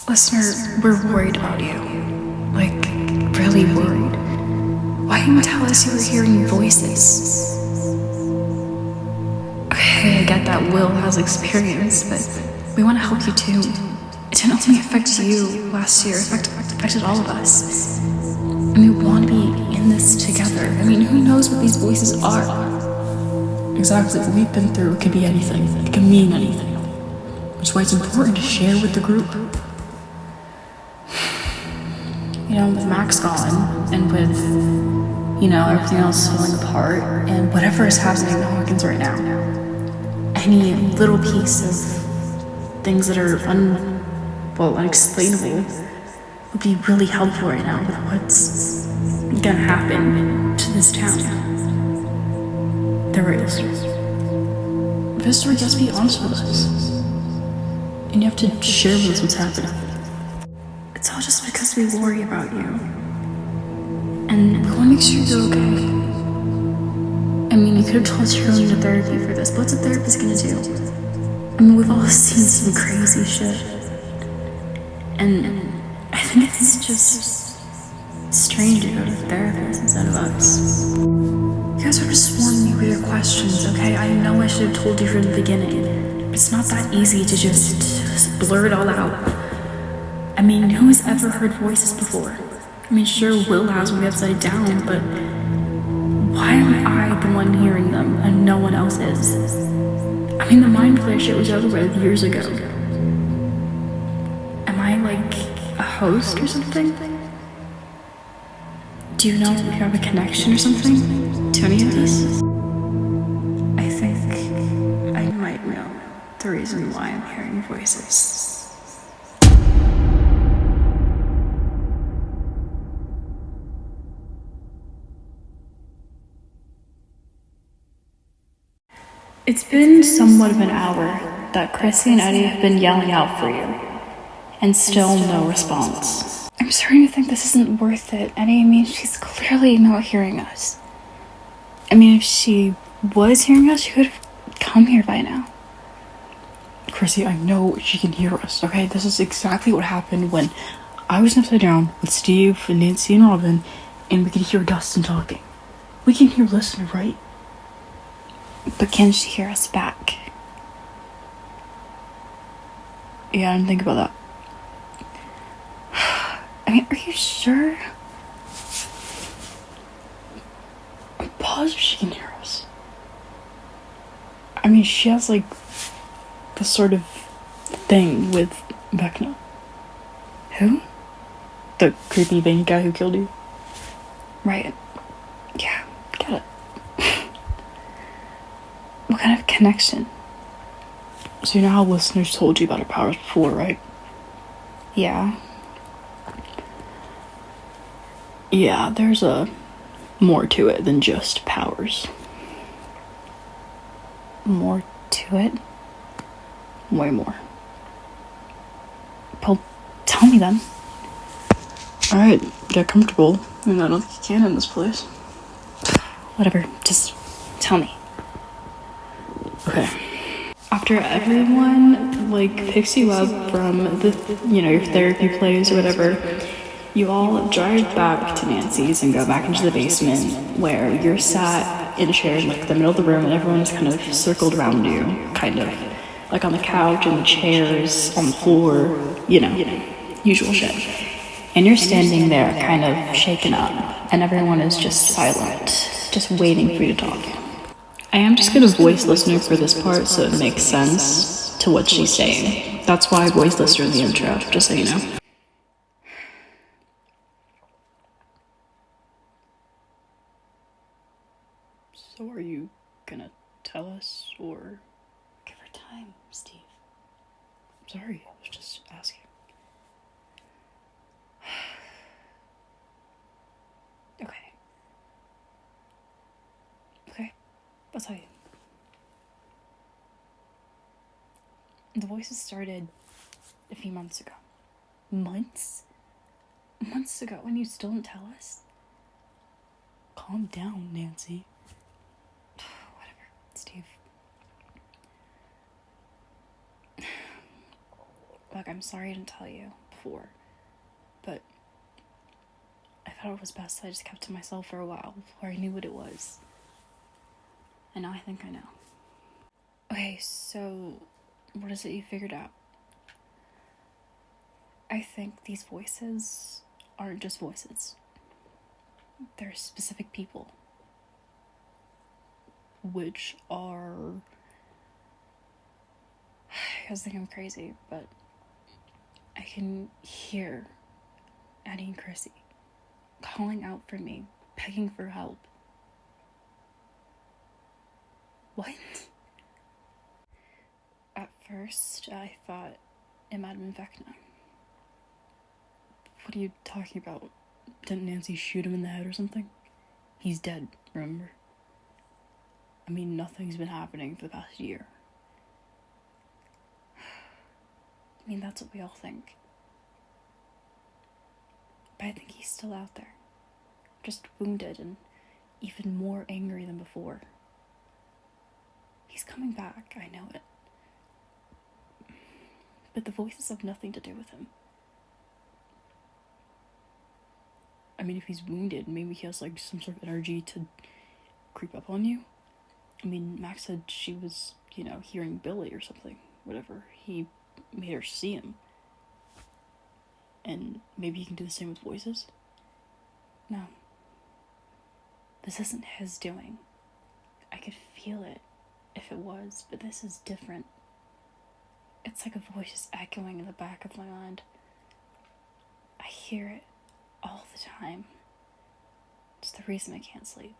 Listener, we're worried about you. Like, really worried. Why didn't you tell us you were hearing voices? Okay, I get that Will has experience, but we want to help you too. It didn't only affect you last year, it affected all of us. And we want to be in this together. I mean, who knows what these voices are? Exactly, what we've been through, it could be anything. It can mean anything. Which is why it's important to share with the group. With Max gone, and with, everything else falling apart, and whatever is happening in Hawkins right now, any little piece of things that are unexplainable would be really helpful right now with what's gonna happen to this town. They're right, listeners. Visitor, just be honest with us. And you have to share with us what's happening. It's all just because we worry about you. And we want to make sure you're okay. I mean, you could have told us you're going to therapy for this, but what's a therapist gonna do? I mean, we've all seen some crazy shit. And I think it's just strange to go to the therapist instead of us. You guys are just swarming me with your questions, okay? I know I should have told you from the beginning. It's not that easy to just blur it all out. I mean, who has ever heard voices before? I mean, sure, Will has when we upside down, but why am I the one hearing them and no one else is? I mean, the mind flare shit was over with years ago. Am I like a host or something? Do you know if you have a connection or something to any of this? I think I might know the reason why I'm hearing voices. It's been somewhat of an hour that Chrissy and Eddie have been yelling out for you, and still no response. I'm starting to think this isn't worth it, Eddie. I mean, she's clearly not hearing us. I mean, if she was hearing us, she could have come here by now. Chrissy, I know she can hear us, okay? This is exactly what happened when I was upside down with Steve and Nancy and Robin, and we could hear Dustin talking. We can hear Listener, right? But can she hear us back? Yeah, I didn't think about that. I mean, are you sure? I'm positive she can hear us. I mean, she has like this sort of thing with Vecna. Who? The creepy veiny guy who killed you. Right. Yeah, get it. What kind of connection? So you know how Listeners told you about her powers before, right? Yeah. Yeah, there's more to it than just powers. More to it? Way more. Well, tell me then. Alright, get comfortable. I mean, I don't think you can in this place. Whatever, just tell me. Okay. After everyone, picks you up from your therapy place or whatever, you all drive back to Nancy's and go back into the basement where you're sat in a chair in, the middle of the room and everyone's kind of circled around you, kind of. Like on the couch and the chairs, on the floor, usual shit. And you're standing there kind of shaken up and everyone is just silent, just waiting for you to talk. I am just gonna voice listener for this part so it makes sense to what she's saying. That's why I voice listener in the intro, just so you know. So are you gonna tell us, or? Give her time, Steve. I'm sorry, I was just asking. Okay, I'll tell you. The voices started a few months ago. Months? Months ago, and you still didn't tell us? Calm down, Nancy. Whatever, Steve. Look, I'm sorry I didn't tell you before. But I thought it was best that I just kept to myself for a while before I knew what it was. And now I think I know. Okay, so what is it you figured out? I think these voices aren't just voices. They're specific people. Which are... You guys think I'm crazy, but I can hear Addie and Chrissy calling out for me, begging for help. What? At first, I thought it might have been Vecna. What are you talking about? Didn't Nancy shoot him in the head or something? He's dead, remember? I mean, nothing's been happening for the past year. I mean, that's what we all think. But I think he's still out there. Just wounded and even more angry than before. He's coming back, I know it. But the voices have nothing to do with him. I mean, if he's wounded, maybe he has, like, some sort of energy to creep up on you. I mean, Max said she was, hearing Billy or something. Whatever. He made her see him. And maybe he can do the same with voices? No. This isn't his doing. I could feel it if it was, but this is different. It's like a voice just echoing in the back of my mind. I hear it all the time. It's the reason I can't sleep.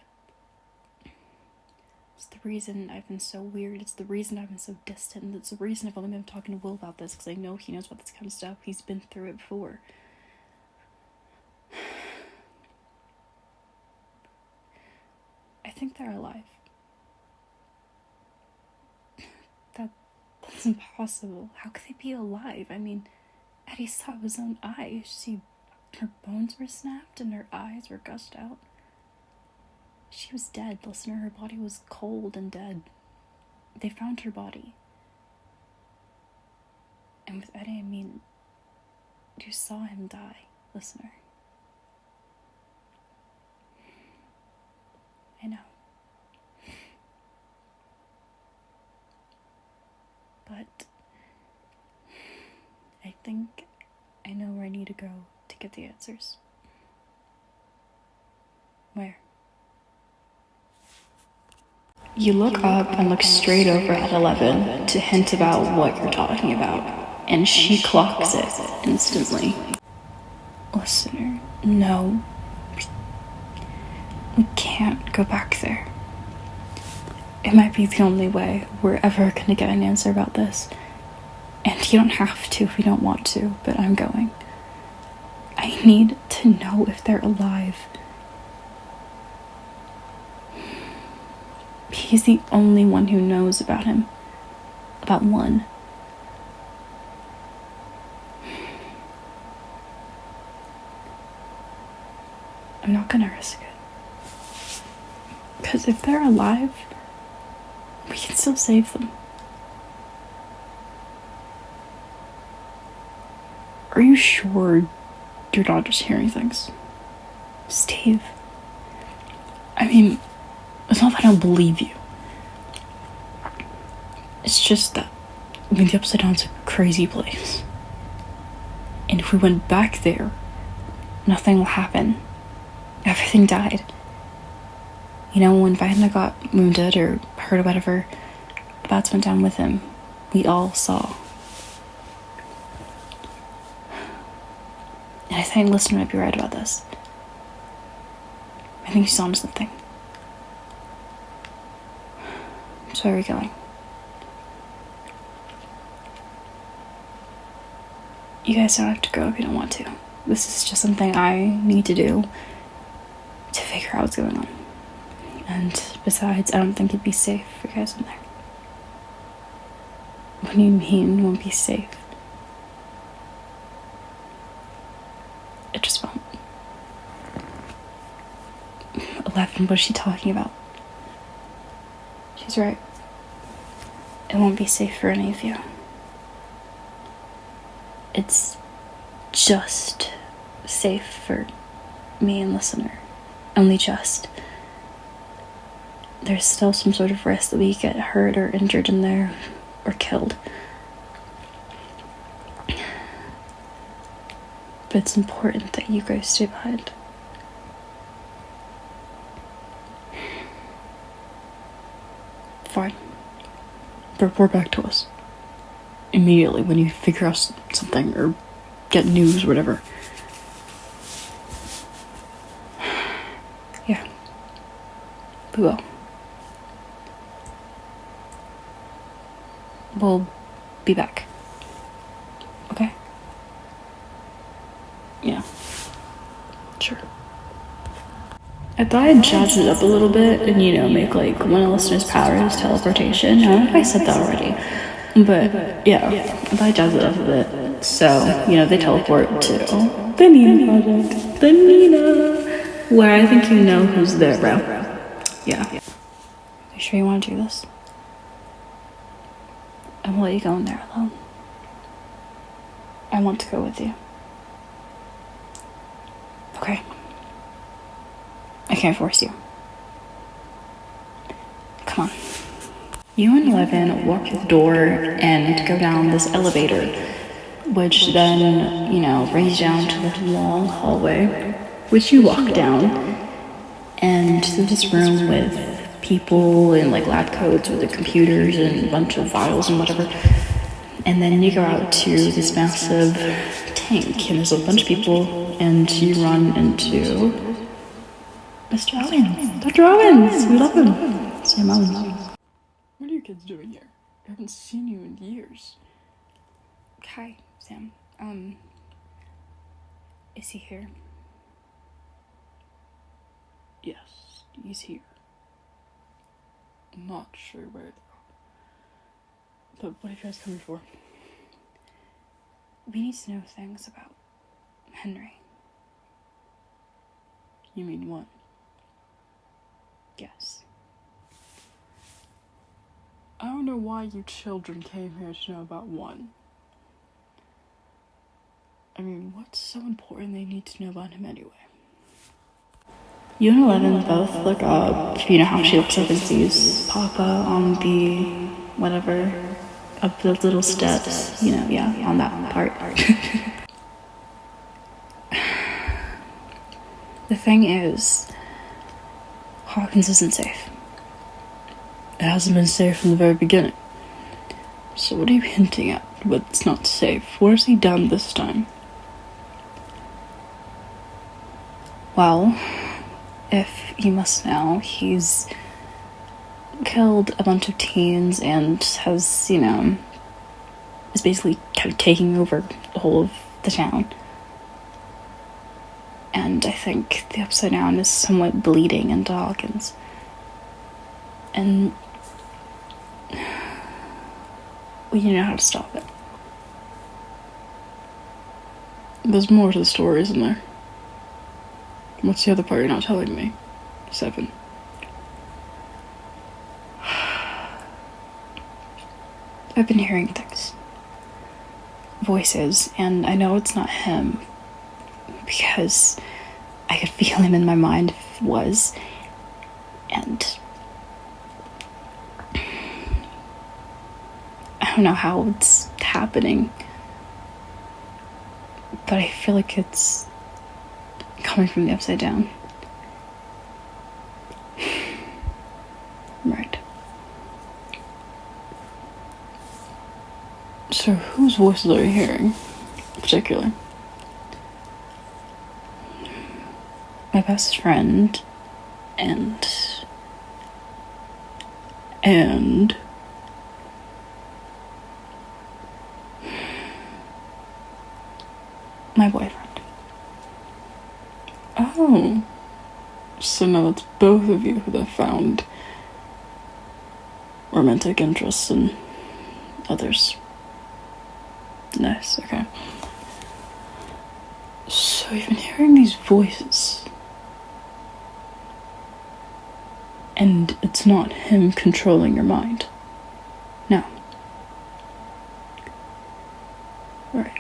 It's the reason I've been so weird. It's the reason I've been so distant. It's the reason I've only been talking to Will about this, because I know he knows about this kind of stuff. He's been through it before. I think they're alive. That's impossible. How could they be alive? I mean, Eddie saw with his own eyes. Her bones were snapped and her eyes were gushed out. She was dead, listener. Her body was cold and dead. They found her body. And with Eddie, I mean, you saw him die, listener. I know. But I think I know where I need to go to get the answers. Where? You look up and look straight over at 11 to hint about what you're talking about, and she clocks it instantly. Listener, no. We can't go back there. It might be the only way we're ever gonna get an answer about this. And you don't have to if you don't want to, but I'm going. I need to know if they're alive. He's the only one who knows about him. About one. I'm not gonna risk it. Because if they're alive, we can still save them. Are you sure you're not just hearing things? Steve. I mean, it's not that I don't believe you. It's just that, the Upside Down's a crazy place. And if we went back there, nothing will happen. Everything died. When Vecna got wounded or hurt or whatever, the bats went down with him. We all saw. And I think listener might be right about this. I think she's on to something. So where are we going? You guys don't have to go if you don't want to. This is just something I need to do to figure out what's going on. And besides, I don't think it'd be safe for you guys in there. What do you mean it won't be safe? It just won't. 11, what is she talking about? She's right. It won't be safe for any of you. It's just safe for me and listener. Only just. There's still some sort of risk that we get hurt or injured in there or killed. But it's important that you guys stay behind. Fine. Report back to us. Immediately when you figure out something or get news or whatever. Yeah. We will. We'll be back. Okay? Yeah. Sure. I thought I'd jazz it up a little bit and, make like one of the listener's powers teleportation. I don't know if I said that already. But, yeah. I thought I'd jazz it up a bit. So, they teleport to the Nina Project. The Nina. Where I think you know who's there, bro. Yeah. You sure you want to do this? I won't let you go in there alone. I want to go with you. Okay. I can't force you. Come on. You and Levin walk through the door and go down this elevator, which then, brings you down to this long hallway, which you walk down, and there's this room with people in like lab coats with the computers and a bunch of files and whatever. And then you go out to this massive tank, and there's a bunch of people, and you run into Mr. Owens. Dr. Owens! We love him. Sam Owens. What are you kids doing here? I haven't seen you in years. Hi, Sam. Is he here? Yes, he's here. I'm not sure where though. But what are you guys coming for? We need to know things about Henry. You mean what? Yes. I don't know why you children came here to know about one. I mean, what's so important they need to know about him anyway? You and Eleven both look up, how she looks up and sees Papa on the, whatever, up the little steps, on that part. The thing is, Hawkins isn't safe. It hasn't been safe from the very beginning. So what are you hinting at? What's not safe? What has he done this time? Well, if you must know, he's killed a bunch of teens and has, is basically kind of taking over the whole of the town. And I think the Upside Down is somewhat bleeding into Hawkins. And we need to know how to stop it. There's more to the story, isn't there? What's the other part you're not telling me? 7. I've been hearing things. Voices, and I know it's not him, because I could feel him in my mind if it was, and I don't know how it's happening, but I feel like it's coming from the Upside Down. Right. So whose voices are you hearing, particularly? My best friend, and my boyfriend. Oh. So now it's both of you who have found romantic interests in others. Nice, okay. So you've been hearing these voices. And it's not him controlling your mind. No. Right.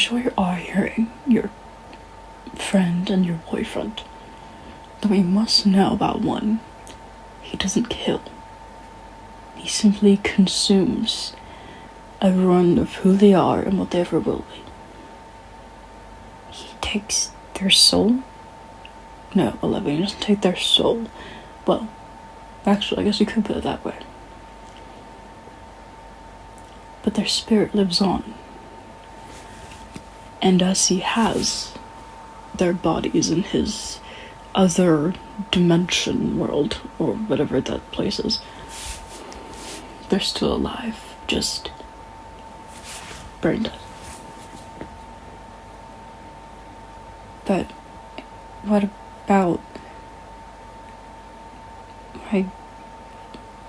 sure you are hearing your friend and your boyfriend. But we must know about one. He doesn't kill. He simply consumes everyone of who they are and what they ever will be. He takes their soul. No, 11, he doesn't take their soul. Well, actually, I guess you could put it that way. But their spirit lives on. And as he has their bodies in his other dimension world, or whatever that place is, they're still alive, just brain dead. But what about, like,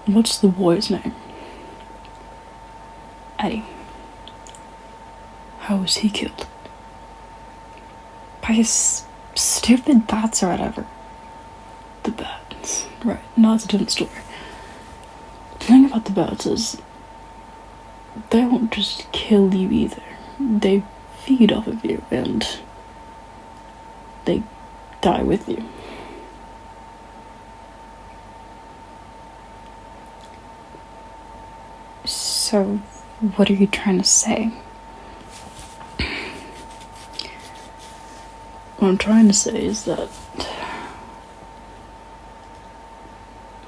what's the boy's name? Eddie. How was he killed? By his stupid bats or whatever. The bats. Right, no, it's a different story. The thing about the bats is, they won't just kill you either. They feed off of you, and they die with you. So, what are you trying to say? What I'm trying to say is that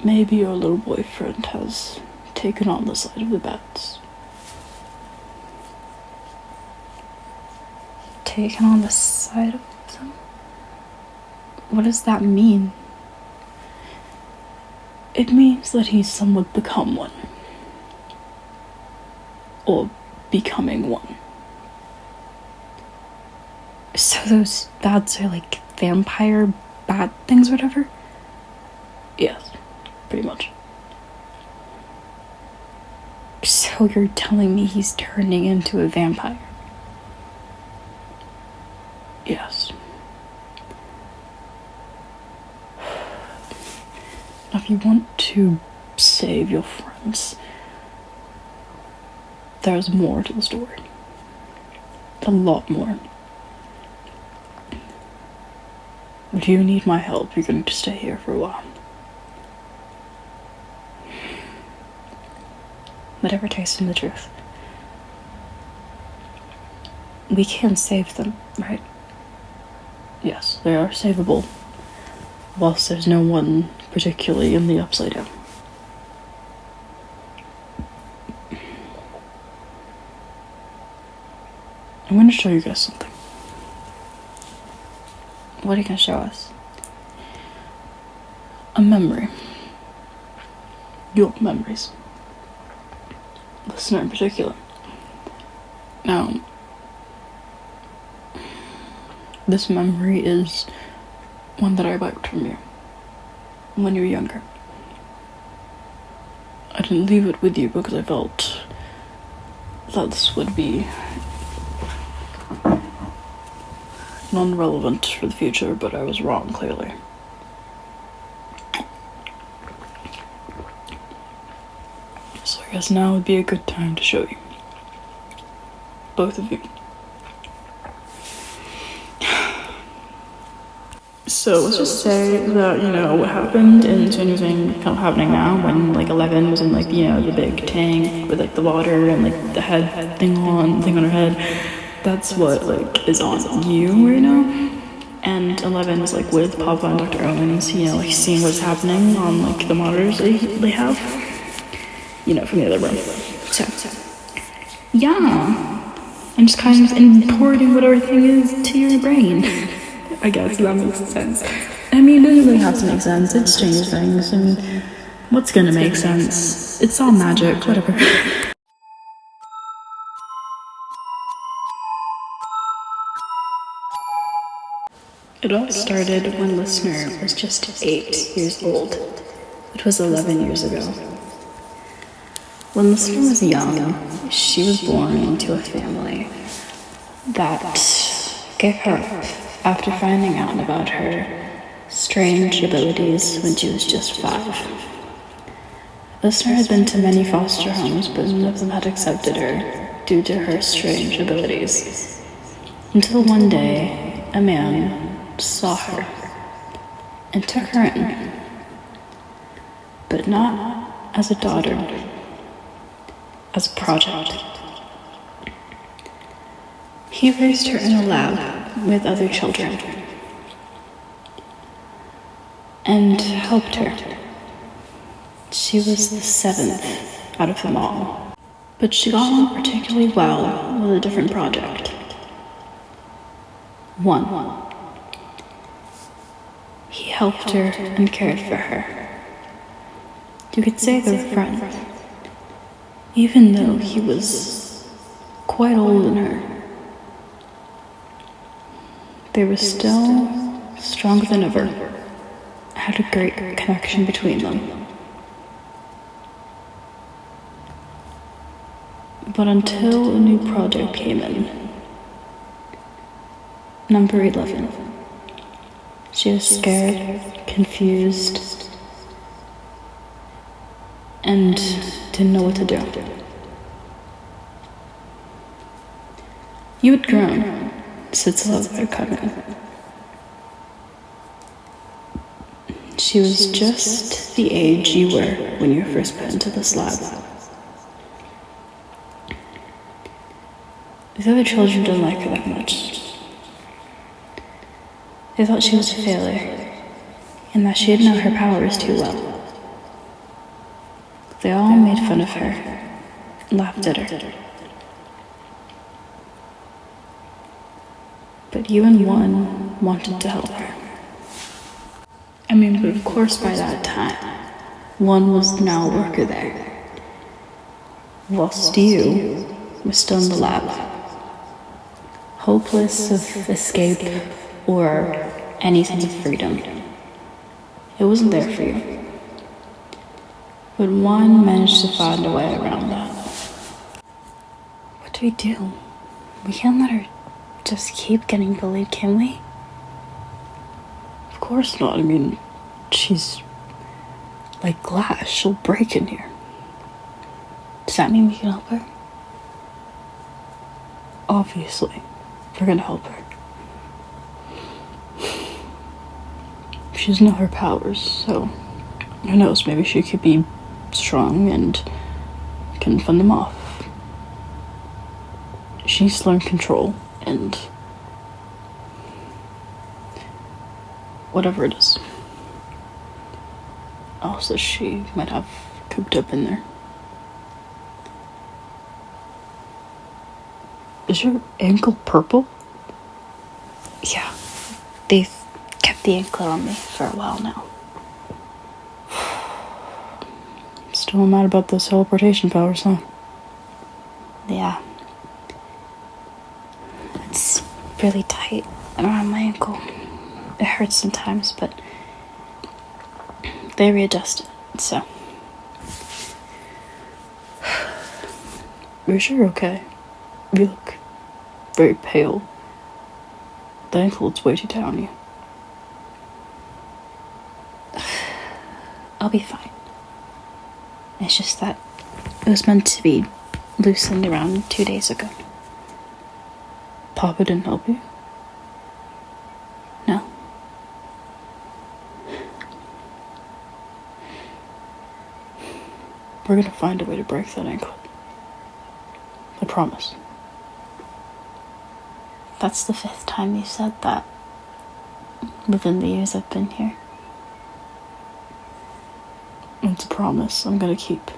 maybe your little boyfriend has taken on the side of the bats. Taken on the side of them? What does that mean? It means that he's somewhat become one. Or becoming one. So those bats are like vampire bat things or whatever? Yes, pretty much. So you're telling me he's turning into a vampire? Yes. Now if you want to save your friends, there's more to the story. A lot more. If you need my help, you're going to stay here for a while. Whatever takes them the truth. We can save them, right? Yes, they are savable. Whilst there's no one particularly in the Upside Down. I'm going to show you guys something. What are you going to show us? A memory. Your memories. Listener in particular. Now, this memory is one that I wiped from you when you were younger. I didn't leave it with you because I felt that this would be non-relevant for the future, but I was wrong, clearly. So I guess now would be a good time to show you. Both of you. So let's just say that, what happened and anything kind of happening now when, 11 was in, the big tank with, the water and, the head thing on her head. That's what, is on you right now. And 11 is, with Papa and Dr. Owens, seeing what's happening on, the monitors they have. From the other room. So, yeah. I'm just kind of importing what everything is to your brain. I guess that makes sense. I mean, it doesn't really have to make sense. It changes things. I mean, what's gonna make sense? It's all magic, whatever. It all started when Listener was just 8 years old. It was 11 years ago. When Listener was young, she was born into a family that gave her up after finding out about her strange abilities when she was just 5. Listener had been to many foster homes, but none of them had accepted her due to her strange abilities. Until one day, a man saw her and took her in, but not as a daughter, as a project. He raised her in a lab with other children and helped her. She was the 7th out of them all, but she got on particularly well with a different project. One. He helped her and cared for her. You could say they were friends, even though he was quite older than her. They were still stronger than ever, had a great connection between them. But until a new project came in, number 11, she was scared, confused, and didn't know what to do. You had grown since love had come in. She was just the age you were when you were first put into this lab. The other children didn't like her that much. They thought she was a failure, and that she didn't know her powers too well. They all made fun of her, laughed at her. But you and one wanted to help her. But of course by that time, one was now a worker there, whilst you was still in the lab, hopeless of escape or any sense of freedom. It wasn't there for you. But one managed to find a way around that. What do we do? We can't let her just keep getting bullied, can we? Of course not. She's like glass. She'll break in here. Does that mean we can help her? Obviously, we're gonna help her. She doesn't know her powers, so who knows, maybe she could be strong and can fend them off. She needs to learn control and whatever it is else that she might have cooped up in there. Is your ankle purple? Yeah, they've kept the anklet on me for a while now. Still mad about those teleportation powers, huh? Yeah. It's really tight around my ankle. It hurts sometimes, but they readjust it, so. Are you sure you're okay? You look very pale. The ankle's way too tight on you. I'll be fine. It's just that it was meant to be loosened around 2 days ago. Papa didn't help you? No. We're gonna find a way to break that ankle. I promise. That's the 5th time you said that within the years I've been here. It's a promise I'm gonna keep.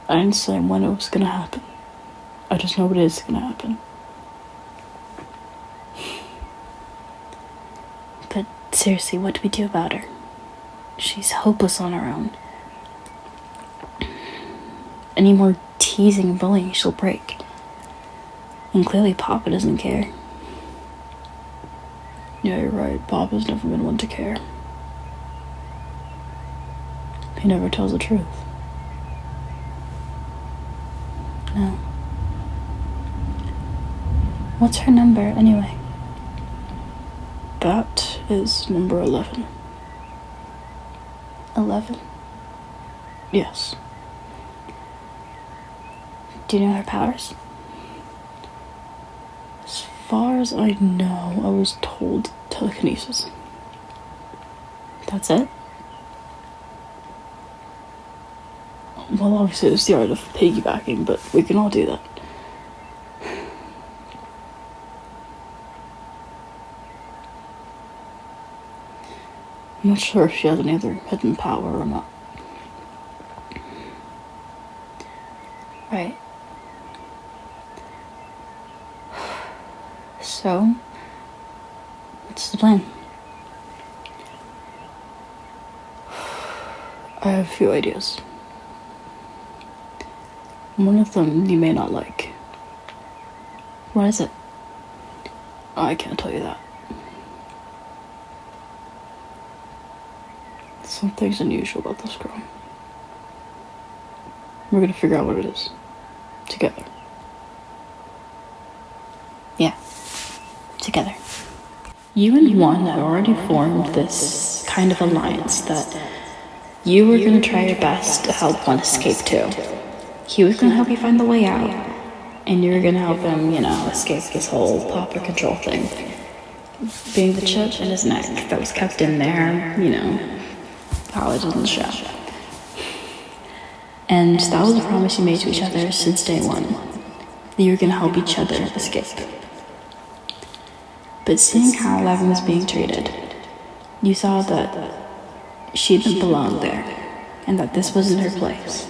I didn't say when it was gonna happen. I just know it is gonna happen. But seriously, what do we do about her? She's hopeless on her own. Any more teasing and bullying, she'll break. And clearly Papa doesn't care. Yeah, you're right. Papa's never been one to care. He never tells the truth. No. What's her number, anyway? That is number 11. 11? Yes. Do you know her powers? far as I know, I was told telekinesis. That's it? Well, obviously there's the art of piggybacking, but we can all do that. I'm not sure if she has any other hidden power or not. Right. So, what's the plan? I have a few ideas. One of them you may not like. What is it? I can't tell you that. Something's unusual about this girl. We're gonna figure out what it is. Together. Yeah. Together. You and Juan had already formed this kind of alliance that you were going to try your best to help Juan escape too. He was going to help you find the way out, and you were going to help him, escape this whole pauper control thing. Being the chip in his neck that was kept in there, how it doesn't show. And that was a promise you made to each other since day one, that you were going to help each other escape. But seeing how Eleven was being treated, you saw that she didn't belong there, and that this wasn't her place.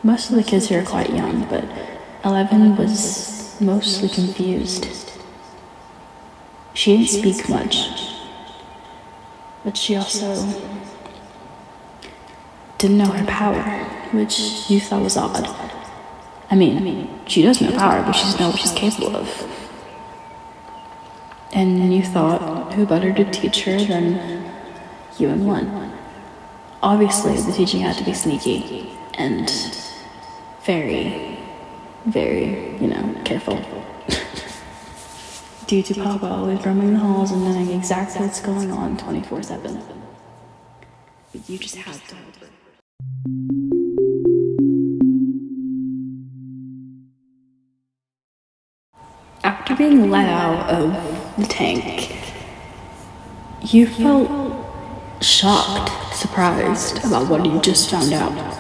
Most of the kids here are quite young, but 11 was mostly confused. She didn't speak much, but she also didn't know her power, which you thought was odd. I mean, she does know power, but she doesn't know what she's capable of. And you thought, who better to teach her than you and Juan? Obviously, the teaching had to be sneaky and very, very, careful. Due to Papa always roaming the halls and knowing exactly what's going on 24/7. But you just had to help her. After being let out of the tank, you felt shocked, surprised about what you just found out.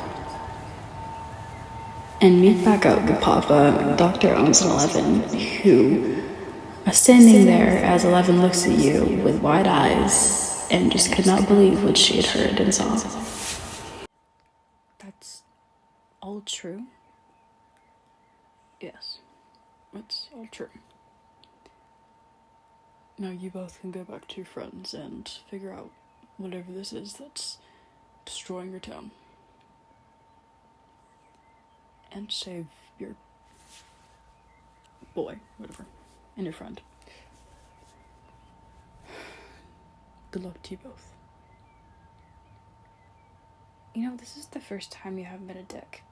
And meet back up with Papa, Dr. Owens, and 11, who are standing there as 11 looks at you with wide eyes and just could not believe what she had heard and saw. That's all true? Yes, it's all true. Now you both can go back to your friends and figure out whatever this is that's destroying your town. And save your boy, whatever, and your friend. Good luck to you both. This is the first time you haven't been a dick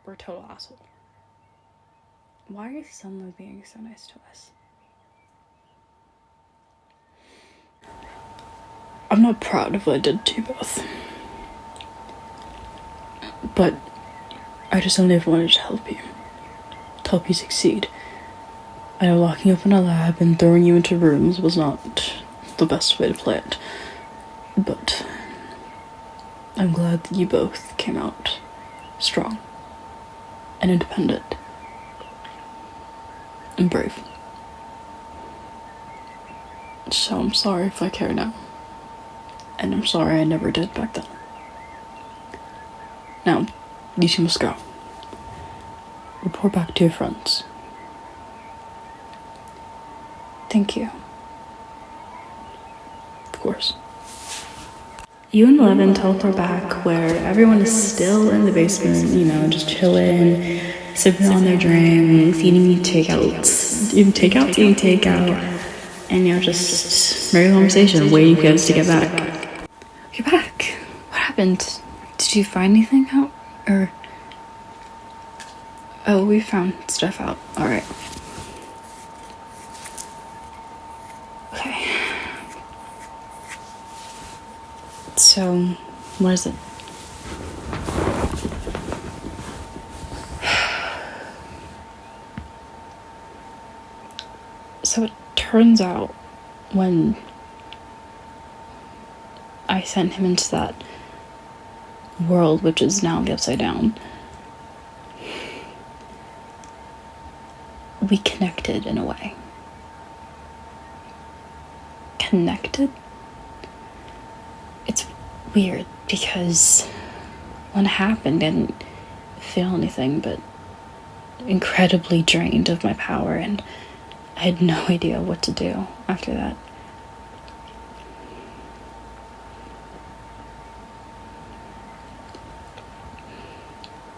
or a total asshole. Why are you suddenly being so nice to us? I'm not proud of what I did to you both. But I just only ever wanted to help you. To help you succeed. I know locking up in a lab and throwing you into rooms was not the best way to play it. But I'm glad that you both came out strong and independent and brave. So I'm sorry if I care now. And I'm sorry I never did back then. Now, you two must go. Report back to your friends. Thank you. Of course. You and 11 teleport back where everyone is still in the basement, just chilling, sipping on their drinks, eating takeouts, eating takeout, and just regular conversation, waiting for you guys to get back. You're back. What happened? Did you find anything out? Or... Oh, we found stuff out. Alright. Okay. So, what is it? turns out when I sent him into that world, which is now the Upside Down, we connected in a way. Connected? It's weird because when it happened, I didn't feel anything but incredibly drained of my power, and I had no idea what to do after that.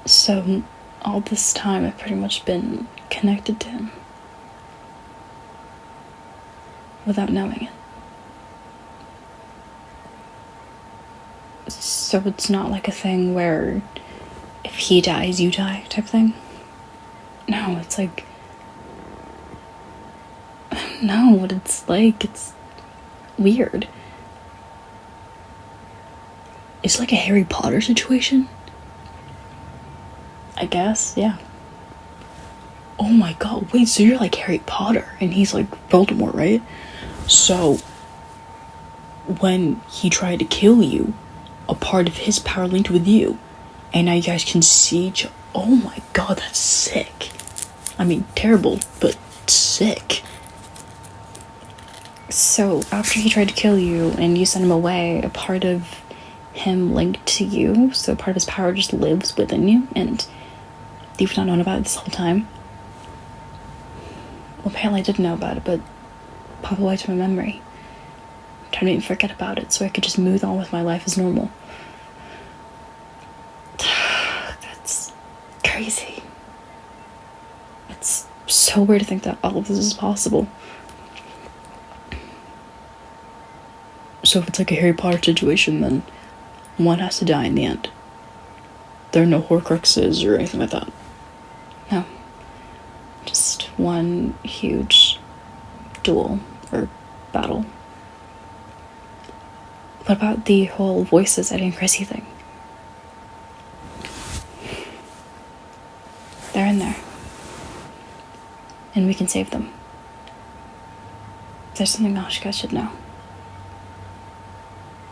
So all this time I've pretty much been connected to him without knowing it. So it's not like a thing where if he dies, you die type thing. No, it's like, I don't know what it's like. It's weird. It's like a Harry Potter situation, I guess, yeah. Oh my god, wait, so you're like Harry Potter and he's like Voldemort, right? So when he tried to kill you, a part of his power linked with you, and now you guys can see each other. Oh my god, that's sick. I mean, terrible, but sick. So after he tried to kill you and you sent him away, a part of him linked to you, so part of his power just lives within you, and you've not known about it this whole time. Well, apparently I didn't know about it, but Papa wiped my memory. I'm trying to even forget about it so I could just move on with my life as normal. That's crazy. It's so weird to think that all of this is possible. So if it's like a Harry Potter situation, then one has to die in the end. There are no Horcruxes or anything like that. No. Just one huge duel or battle. What about the whole voices Eddie and Chrissy thing? They're in there. And we can save them. There's something else you guys should know.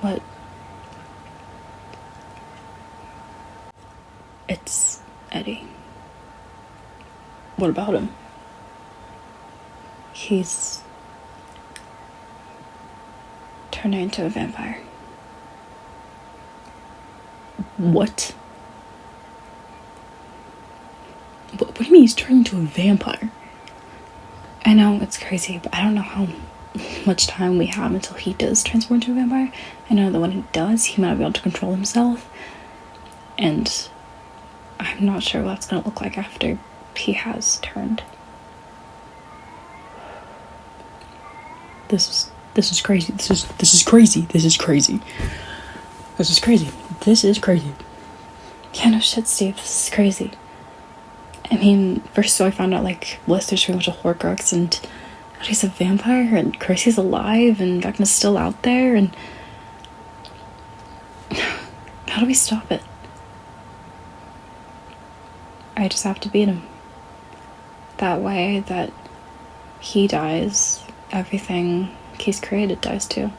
What? It's Eddie. What about him? He's turning into a vampire. What? What do you mean he's turning into a vampire? I know, it's crazy, but I don't know how much time we have until he does transform into a vampire. I know that when he does, he might be able to control himself. And I'm not sure what it's gonna look like after he has turned. This is crazy. This is crazy. This is crazy. This is crazy. This is crazy. Yeah, no shit, Steve. This is crazy. I mean, first so I found out, like, Lister's pretty much a Horcrux, and Eddie's a vampire, and Chrissy's alive, and Vecna's still out there, and how do we stop it? I just have to beat him. That way that he dies, everything he's created dies too.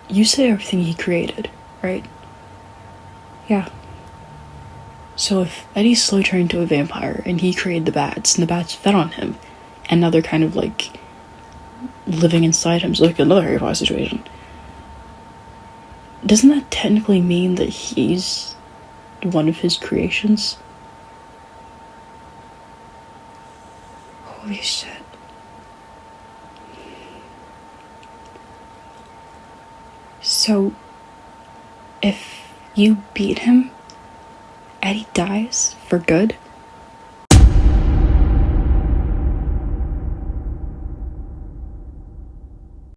You say everything he created, right? Yeah. So if Eddie's slowly turned into a vampire and he created the bats and the bats fed on him and now they're kind of like living inside him, so like another Harry Potter situation, doesn't that technically mean that he's one of his creations? Holy shit. So if you beat him, Eddie dies for good?